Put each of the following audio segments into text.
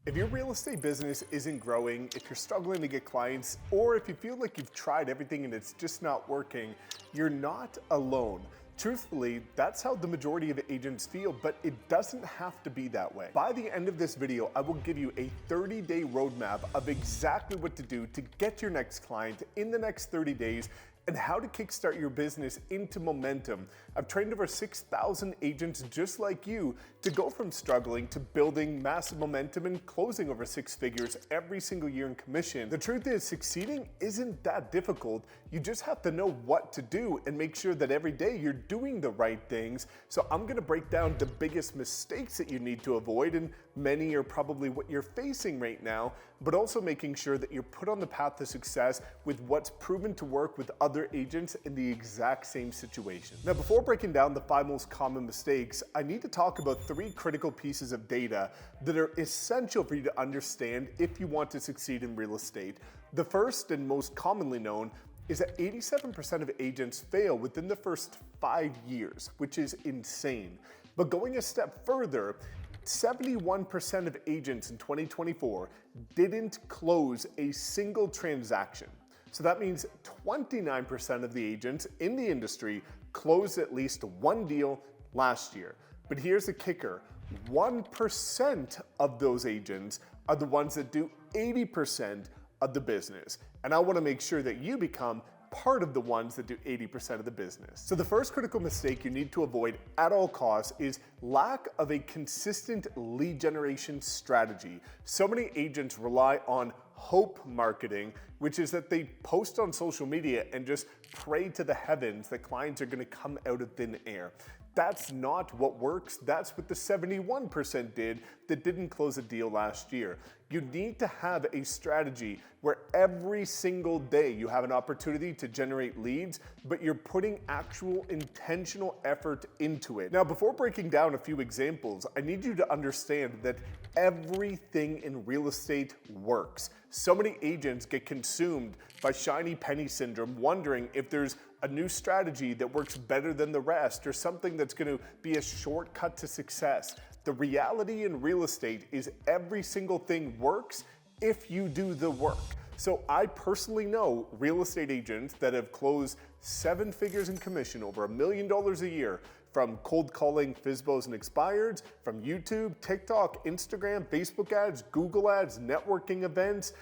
If your real estate business isn't growing, if you're struggling to get clients, or if you feel like you've tried everything and it's just not working, you're not alone. Truthfully, that's how the majority of agents feel, but it doesn't have to be that way. By the end of this video, I will give you a 30-day roadmap of exactly what to do to get your next client in the next 30 days and how to kickstart your business into momentum. I've trained over 6,000 agents just like you to go from struggling to building massive momentum and closing over six figures every single year in commission. The truth is, succeeding isn't that difficult. You just have to know what to do and make sure that every day you're doing the right things. So I'm gonna break down the biggest mistakes that you need to avoid, and many are probably what you're facing right now, but also making sure that you're put on the path to success with what's proven to work with other agents in the exact same situation. Now, before breaking down the 5 most common mistakes, I need to talk about 3 critical pieces of data that are essential for you to understand if you want to succeed in real estate. The first and most commonly known is that 87% of agents fail within the first 5 years, which is insane. But going a step further, 71% of agents in 2024 didn't close a single transaction. So that means 29% of the agents in the industry closed at least one deal last year. But here's the kicker: 1% of those agents are the ones that do 80% of the business. And I want to make sure that you become part of the ones that do 80% of the business. So the first critical mistake you need to avoid at all costs is lack of a consistent lead generation strategy. So many agents rely on hope marketing, which is that they post on social media and just pray to the heavens that clients are going to come out of thin air. That's not what works. That's what the 71% did that didn't close a deal last year. You need to have a strategy where every single day you have an opportunity to generate leads, but you're putting actual intentional effort into it. Now, before breaking down a few examples, I need you to understand that everything in real estate works. So many agents get consumed by shiny penny syndrome, wondering if there's a new strategy that works better than the rest or something that's going to be a shortcut to success. The reality in real estate is every single thing works if you do the work. So I personally know real estate agents that have closed 7 figures in commission, over $1 million a year, from cold calling FSBOs and expireds, from YouTube, TikTok, Instagram, Facebook ads, Google ads, networking events,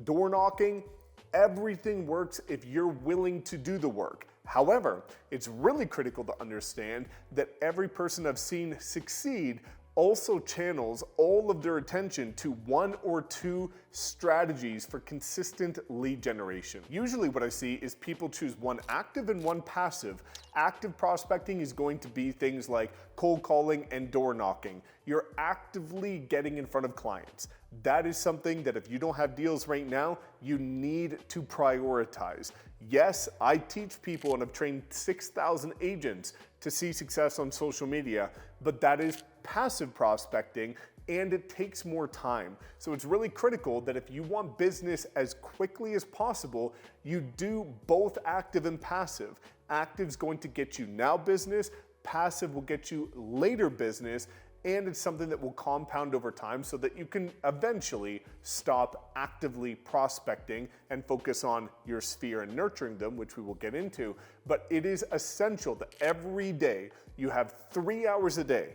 door knocking. Everything works if you're willing to do the work. However, it's really critical to understand that every person I've seen succeed also channels all of their attention to 1 or 2 strategies for consistent lead generation. Usually what I see is people choose one active and one passive. Active prospecting is going to be things like cold calling and door knocking. You're actively getting in front of clients. That is something that if you don't have deals right now, you need to prioritize. Yes, I teach people and I've trained 6,000 agents to see success on social media, but that is passive prospecting and it takes more time. So it's really critical that if you want business as quickly as possible, you do both active and passive. Active's going to get you now business, passive will get you later business, and it's something that will compound over time so that you can eventually stop actively prospecting and focus on your sphere and nurturing them, which we will get into. But it is essential that every day you have 3 hours a day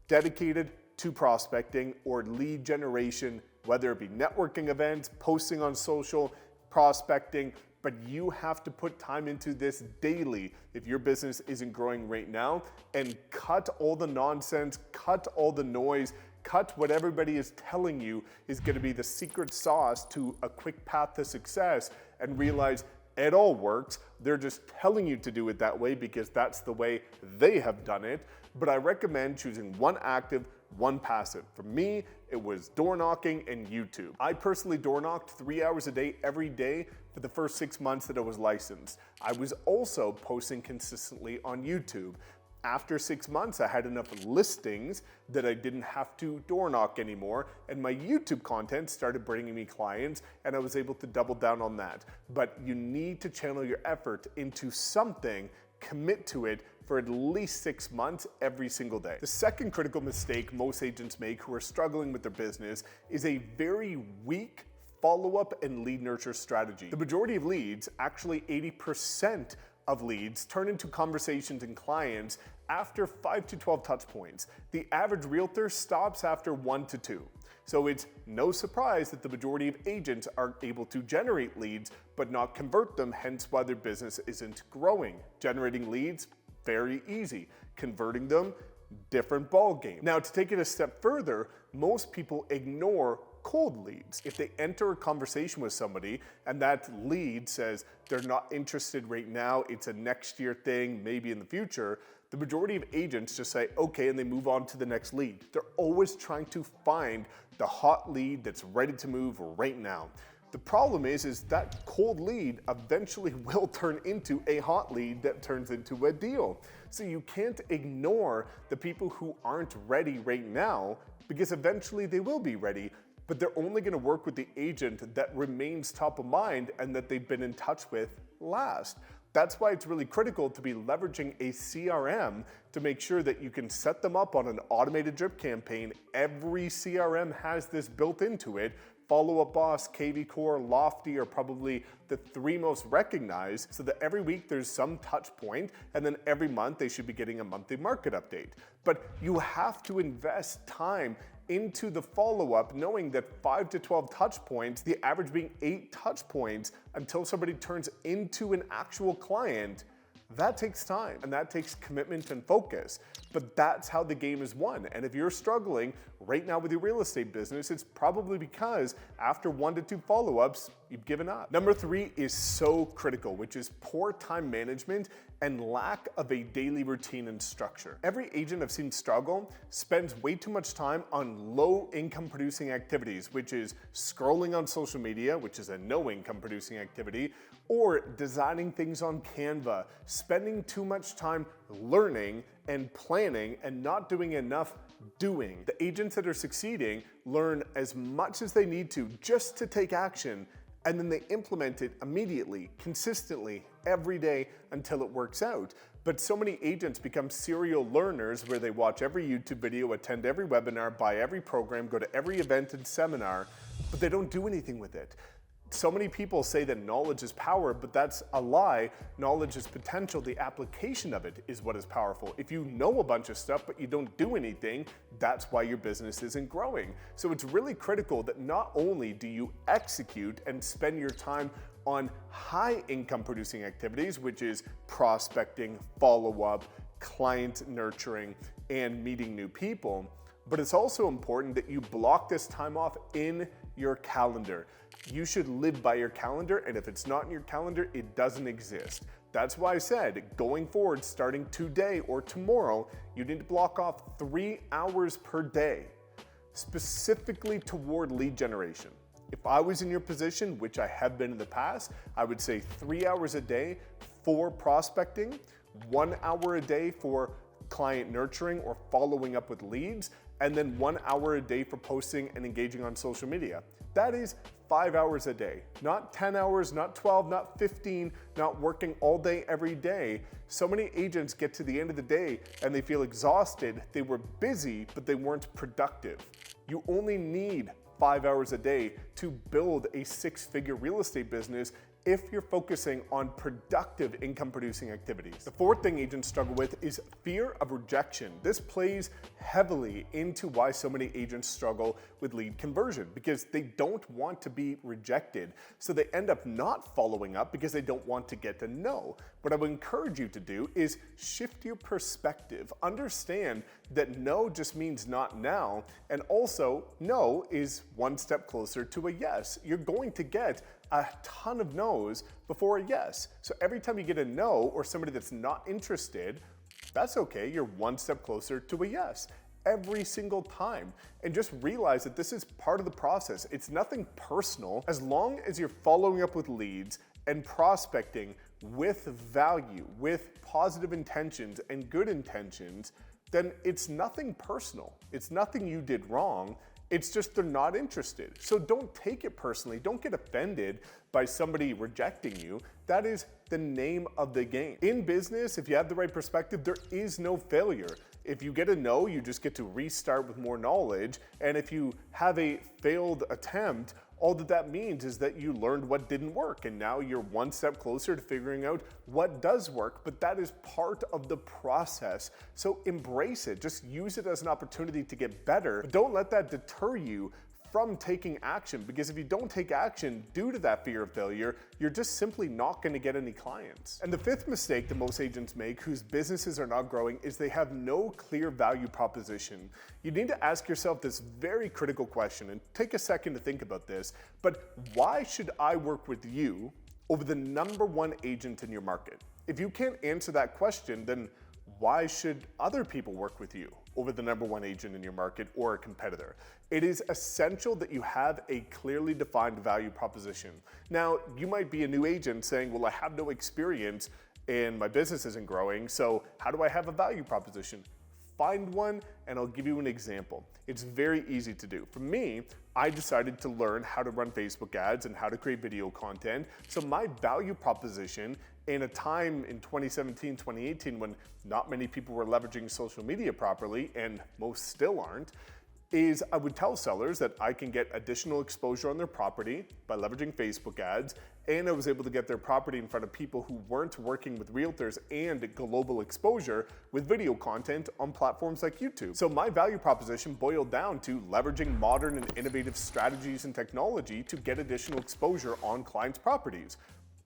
dedicated to prospecting or lead generation, whether it be networking events, posting on social, prospecting, but you have to put time into this daily if your business isn't growing right now, and cut all the nonsense, cut all the noise, cut what everybody is telling you is going to be the secret sauce to a quick path to success, and realize it all works. They're just telling you to do it that way because that's the way they have done it. But I recommend choosing one active, one passive. For me, it was door knocking and YouTube. I personally door knocked 3 hours a day every day for the first 6 months that I was licensed. I was also posting consistently on YouTube. After 6 months, I had enough listings that I didn't have to door knock anymore, and my YouTube content started bringing me clients, and I was able to double down on that. But you need to channel your effort into something, commit to it for at least 6 months every single day. The second critical mistake most agents make who are struggling with their business is a very weak follow-up and lead nurture strategy. The majority of leads, actually 80% of leads, turn into conversations and clients after 5 to 12 touch points. The average realtor stops after 1 to 2. So it's no surprise that the majority of agents are able to generate leads but not convert them, hence why their business isn't growing. Generating leads, very easy. Converting them, different ball game. Now, to take it a step further, most people ignore cold leads. If they enter a conversation with somebody and that lead says they're not interested right now, it's a next year thing, maybe in the future, the majority of agents just say, okay, and they move on to the next lead. They're always trying to find the hot lead that's ready to move right now. The problem is that cold lead eventually will turn into a hot lead that turns into a deal. So you can't ignore the people who aren't ready right now, because eventually they will be ready, but they're only gonna work with the agent that remains top of mind and that they've been in touch with last. That's why it's really critical to be leveraging a CRM to make sure that you can set them up on an automated drip campaign. Every CRM has this built into it. Follow Up Boss, KV Core, Lofty are probably the 3 most recognized, so that every week there's some touch point, and then every month they should be getting a monthly market update. But you have to invest time into the follow-up, knowing that 5 to 12 touch points, the average being 8 touch points until somebody turns into an actual client, that takes time and that takes commitment and focus. But that's how the game is won. And if you're struggling right now with your real estate business, it's probably because after 1 to 2 follow-ups, you've given up. Number 3 is so critical, which is poor time management and lack of a daily routine and structure. Every agent I've seen struggle spends way too much time on low income producing activities, which is scrolling on social media, which is a no income producing activity, or designing things on Canva, spending too much time learning and planning and not doing enough doing. The agents that are succeeding learn as much as they need to just to take action, and then they implement it immediately, consistently, every day until it works out. But so many agents become serial learners where they watch every YouTube video, attend every webinar, buy every program, go to every event and seminar, but they don't do anything with it. So many people say that knowledge is power, but that's a lie. Knowledge is potential. The application of it is what is powerful. If you know a bunch of stuff, but you don't do anything, that's why your business isn't growing. So it's really critical that not only do you execute and spend your time on high income producing activities, which is prospecting, follow-up, client nurturing, and meeting new people, but it's also important that you block this time off in your calendar. You should live by your calendar, and if it's not in your calendar, it doesn't exist. That's why I said, going forward, starting today or tomorrow, you need to block off 3 hours per day, specifically toward lead generation. If I was in your position, which I have been in the past, I would say 3 hours a day for prospecting, 1 hour a day for client nurturing or following up with leads, and then 1 hour a day for posting and engaging on social media. That is 5 hours a day, not 10 hours, not 12, not 15, not working all day every day. So many agents get to the end of the day and they feel exhausted. They were busy, but they weren't productive. You only need 5 hours a day to build a 6-figure real estate business if you're focusing on productive income producing activities. The fourth thing agents struggle with is fear of rejection. This plays heavily into why so many agents struggle with lead conversion, because they don't want to be rejected. So they end up not following up because they don't want to get a no. What I would encourage you to do is shift your perspective. Understand that no just means not now, and also no is one step closer to a yes. You're going to get a ton of no's before a yes. So every time you get a no or somebody that's not interested, that's okay. You're one step closer to a yes every single time. And just realize that this is part of the process. It's nothing personal. As long as you're following up with leads and prospecting with value, with positive intentions and good intentions, then it's nothing personal. It's nothing you did wrong. It's just they're not interested. So don't take it personally. Don't get offended by somebody rejecting you. That is the name of the game. In business, if you have the right perspective, there is no failure. If you get a no, you just get to restart with more knowledge. And if you have a failed attempt, all that means is that you learned what didn't work, and now you're one step closer to figuring out what does work, but that is part of the process. So embrace it. Just use it as an opportunity to get better. But don't let that deter you from taking action, because if you don't take action due to that fear of failure, you're just simply not going to get any clients. And the fifth mistake that most agents make whose businesses are not growing is they have no clear value proposition. You need to ask yourself this very critical question, and take a second to think about this. But why should I work with you over the number one agent in your market? If you can't answer that question, then why should other people work with you over the number one agent in your market or a competitor? It is essential that you have a clearly defined value proposition. Now, you might be a new agent saying, well, I have no experience and my business isn't growing, so how do I have a value proposition? Find one, and I'll give you an example. It's very easy to do. For me, I decided to learn how to run Facebook ads and how to create video content. So my value proposition in a time in 2017, 2018, when not many people were leveraging social media properly, and most still aren't, is I would tell sellers that I can get additional exposure on their property by leveraging Facebook ads, and I was able to get their property in front of people who weren't working with realtors and global exposure with video content on platforms like YouTube. So my value proposition boiled down to leveraging modern and innovative strategies and technology to get additional exposure on clients' properties.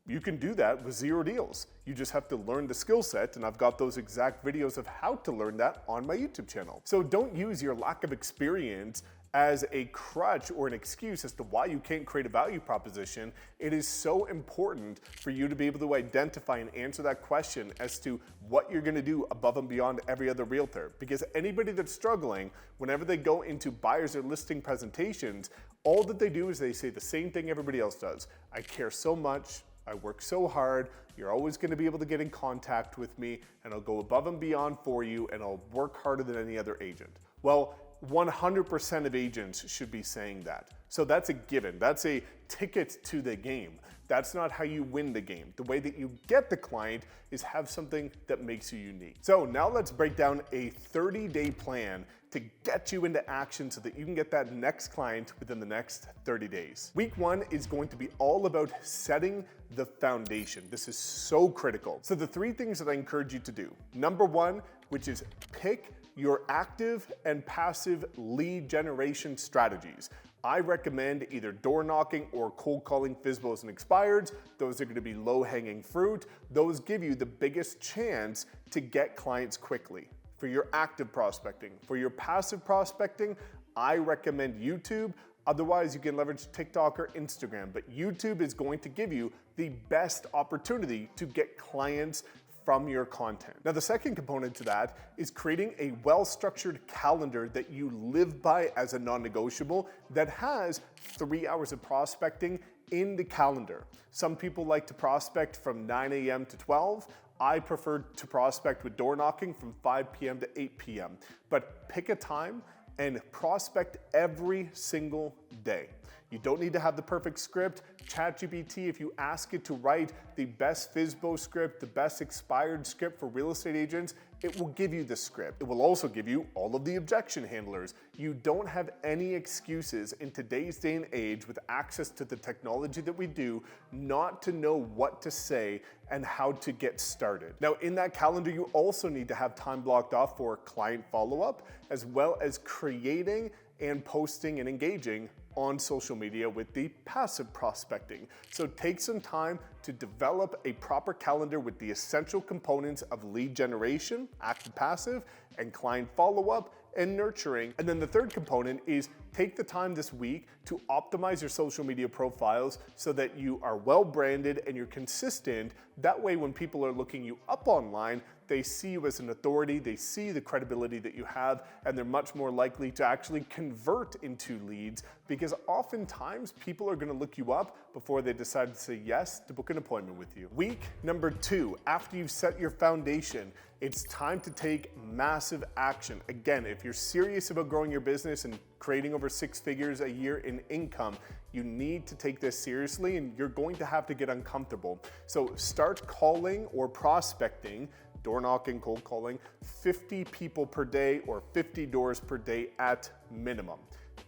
You can do that with zero deals. You just have to learn the skill set, and I've got those exact videos of how to learn that on my YouTube channel. So don't use your lack of experience as a crutch or an excuse as to why you can't create a value proposition. It is so important for you to be able to identify and answer that question as to what you're gonna do above and beyond every other realtor. Because anybody that's struggling, whenever they go into buyers or listing presentations, all that they do is they say the same thing everybody else does. I care so much, I work so hard, you're always gonna be able to get in contact with me, and I'll go above and beyond for you, and I'll work harder than any other agent. Well, 100% of agents should be saying that. So that's a given. That's a ticket to the game. That's not how you win the game. The way that you get the client is have something that makes you unique. So now let's break down a 30-day plan to get you into action so that you can get that next client within the next 30 days. Week one is going to be all about setting the foundation. This is so critical. So the three things that I encourage you to do. Number one, which is pick your active and passive lead generation strategies. I recommend either door knocking or cold calling FSBOs and expireds. Those are going to be low-hanging fruit. Those give you the biggest chance to get clients quickly. For your active prospecting, for your passive prospecting, I recommend YouTube. Otherwise, you can leverage TikTok or Instagram, but YouTube is going to give you the best opportunity to get clients from your content. Now, the second component to that is creating a well-structured calendar that you live by as a non-negotiable that has 3 hours of prospecting in the calendar. Some people like to prospect from 9 a.m. to 12. I prefer to prospect with door knocking from 5 p.m. to 8 p.m. But pick a time and prospect every single day. You don't need to have the perfect script. ChatGPT, if you ask it to write the best FSBO script, the best expired script for real estate agents, it will give you the script. It will also give you all of the objection handlers. You don't have any excuses in today's day and age with access to the technology that we do not to know what to say and how to get started. Now, in that calendar, you also need to have time blocked off for client follow-up, as well as creating and posting and engaging on social media with the passive prospecting. So take some time to develop a proper calendar with the essential components of lead generation, active passive, and client follow-up and nurturing. And then the third component is take the time this week to optimize your social media profiles so that you are well branded and you're consistent. That way, when people are looking you up online, they see you as an authority, they see the credibility that you have, and they're much more likely to actually convert into leads, because oftentimes people are gonna look you up before they decide to say yes to book an appointment with you. Week number 2, after you've set your foundation, it's time to take massive action. Again, if you're serious about growing your business and creating over 6 figures a year in income, you need to take this seriously, and you're going to have to get uncomfortable. So start calling or prospecting, door knocking, cold calling, 50 people per day or 50 doors per day at minimum.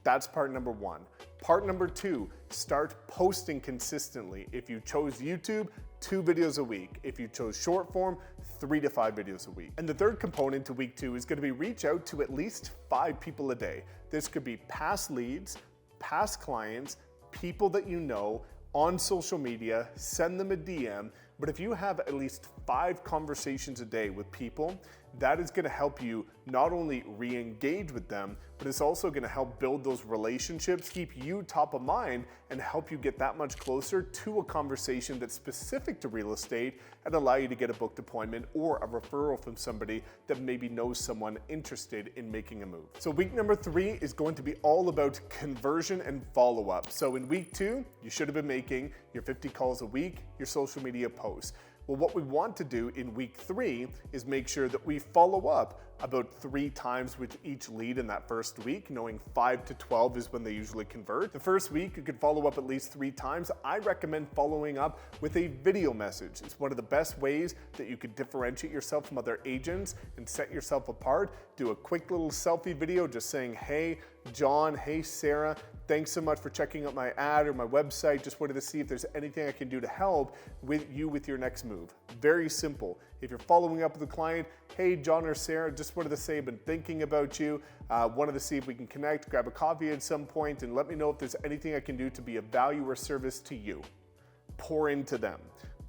That's part number 1. Part number 2, start posting consistently. If you chose YouTube, 2 videos a week. If you chose short form, 3 to 5 videos a week. And the third component to week 2 is gonna be reach out to at least 5 people a day. This could be past leads, past clients, people that you know on social media, send them a DM. But if you have at least 5 conversations a day with people, that is gonna help you not only re-engage with them, but it's also gonna help build those relationships, keep you top of mind, and help you get that much closer to a conversation that's specific to real estate and allow you to get a booked appointment or a referral from somebody that maybe knows someone interested in making a move. So week number 3 is going to be all about conversion and follow-up. So in week 2, you should have been making your 50 calls a week, your social media posts. Well, what we want to do in week 3 is make sure that we follow up about 3 times with each lead in that first week, knowing 5 to 12 is when they usually convert. The first week, you could follow up at least 3 times. I recommend following up with a video message. It's one of the best ways that you could differentiate yourself from other agents and set yourself apart. Do a quick little selfie video just saying, hey, John, hey, Sarah, thanks so much for checking out my ad or my website. Just wanted to see if there's anything I can do to help with you with your next move. Very simple. If you're following up with a client, hey, John or Sarah, just wanted to say I've been thinking about you. Wanted to see if we can connect, grab a coffee at some point, and let me know if there's anything I can do to be of value or service to you. Pour into them.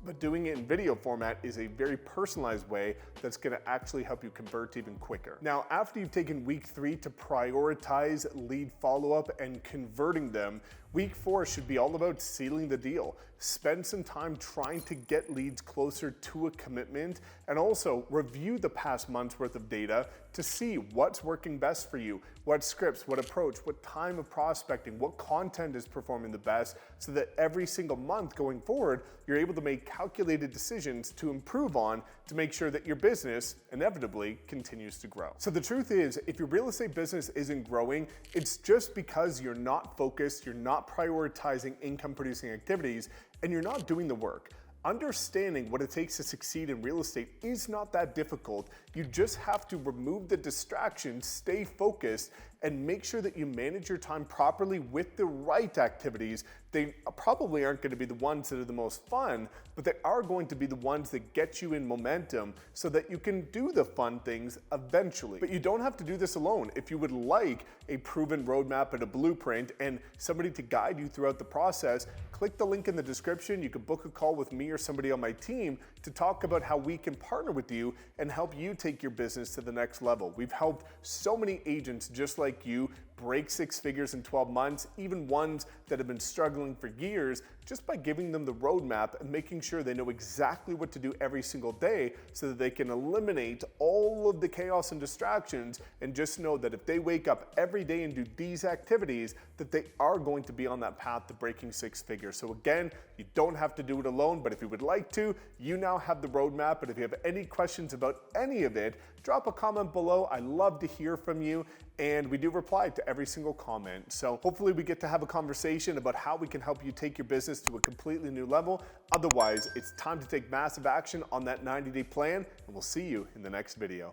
But doing it in video format is a very personalized way that's gonna actually help you convert even quicker. Now, after you've taken week 3 to prioritize lead follow-up and converting them, week 4 should be all about sealing the deal. Spend some time trying to get leads closer to a commitment, and also review the past month's worth of data to see what's working best for you, what scripts, what approach, what time of prospecting, what content is performing the best, so that every single month going forward, you're able to make calculated decisions to improve on to make sure that your business inevitably continues to grow. So the truth is, if your real estate business isn't growing, it's just because you're not focused, you're not prioritizing income producing activities, and you're not doing the work. Understanding what it takes to succeed in real estate is not that difficult. You just have to remove the distractions, stay focused, and make sure that you manage your time properly with the right activities. They probably aren't going to be the ones that are the most fun, but they are going to be the ones that get you in momentum so that you can do the fun things eventually. But you don't have to do this alone. If you would like a proven roadmap and a blueprint and somebody to guide you throughout the process, click the link in the description. You can book a call with me or somebody on my team to talk about how we can partner with you and help you take your business to the next level. We've helped so many agents just like you break 6 figures in 12 months, even ones that have been struggling for years, just by giving them the roadmap and making sure they know exactly what to do every single day so that they can eliminate all of the chaos and distractions, and just know that if they wake up every day and do these activities, that they are going to be on that path to breaking 6 figures. So again, you don't have to do it alone, but if you would like to, you now have the roadmap. And if you have any questions about any of it, drop a comment below. I love to hear from you, and we do reply to every single comment. So hopefully we get to have a conversation about how we can help you take your business to a completely new level. Otherwise, it's time to take massive action on that 90-day plan, and we'll see you in the next video.